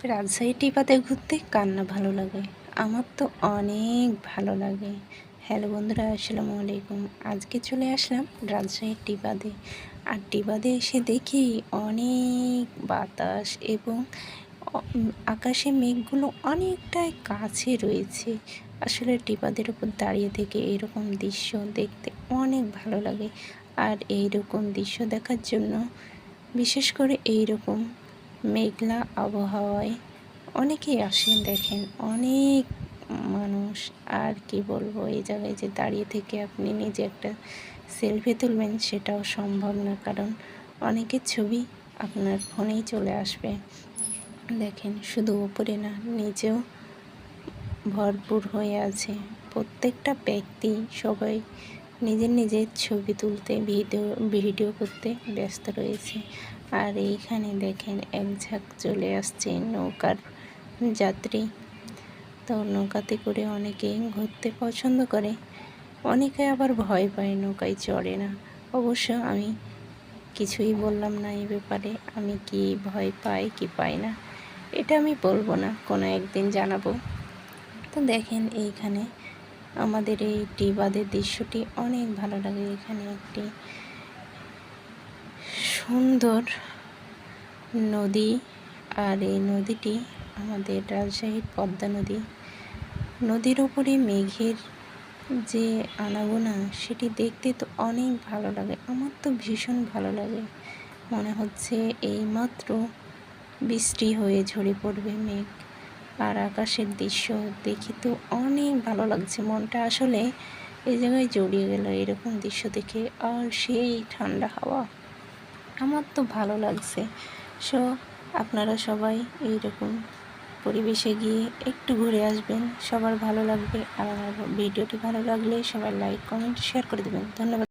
রাজশাহী টিপাতে ঘুরতে কার না ভালো লাগে? আমার তো অনেক ভালো লাগে। হ্যালো বন্ধুরা, আসসালামু আলাইকুম। আজকে চলে আসলাম রাজশাহীর টিপাতে। আর টিপাতে এসে দেখি অনেক বাতাস এবং আকাশে মেঘগুলো অনেকটাই কাছে রয়েছে। আসলে টিপাদের উপর দাঁড়িয়ে থেকে এরকম দৃশ্য দেখতে অনেক ভালো লাগে। আর এইরকম দৃশ্য দেখার জন্য বিশেষ করে এইরকম মেঘলা আবহাওয়ায় অনেকেই আসেন। দেখেন অনেক মানুষ। আর কি বলবো, এই জায়গায় যে দাঁড়িয়ে থেকে আপনি নিজে একটা সেলফি তুলবেন সেটাও সম্ভব না, কারণ অনেকের ছবি আপনার ফোনেই চলে আসবে। দেখেন শুধু উপরে না, নিচেও ভরপুর হয়ে আছে। প্রত্যেকটা ব্যক্তি সবাই নিজের নিজের ছবি তুলতে ভিডিও করতে ব্যস্ত রয়েছে। আর এইখানে দেখেন এক ঝাঁক চলে আসছে নৌকার যাত্রী। তো নৌকাতে করে অনেকেই ঘুরতে পছন্দ করে, অনেকে আবার ভয় পায়, নৌকায় চড়ে না। অবশ্য আমি কিছুই বললাম না এই ব্যাপারে, আমি কি ভয় পাই কি পাই না এটা আমি বলবো না, কোনো একদিন জানাবো। তো দেখেন এইখানে আমাদের এই টিবাদের দৃশ্যটি অনেক ভালো লাগে। এখানে একটি সুন্দর নদী, আর এই নদীটি আমাদের রাজশাহীর পদ্মা নদী। নদীর ওপরে মেঘের যে আনাগোনা সেটি দেখতে তো অনেক ভালো লাগে। আমার তো ভীষণ ভালো লাগে, মনে হচ্ছে এইমাত্র বৃষ্টি হয়ে ঝরে পড়বে মেঘ। আর আকাশের দৃশ্য দেখি তো অনেক ভালো লাগছে, মনটা আসলে এই জায়গায় জড়িয়ে গেল এরকম দৃশ্য দেখে। আর সেই ঠান্ডা হাওয়া, আমার তো ভালো লাগছে। আপনারা সবাই এইরকম পরিবেশে গিয়ে একটু ঘুরে আসবেন, সবার ভালো লাগবে। আর আমার ভিডিওটি ভালো লাগলে সবাই লাইক কমেন্ট শেয়ার করে দেবেন। ধন্যবাদ।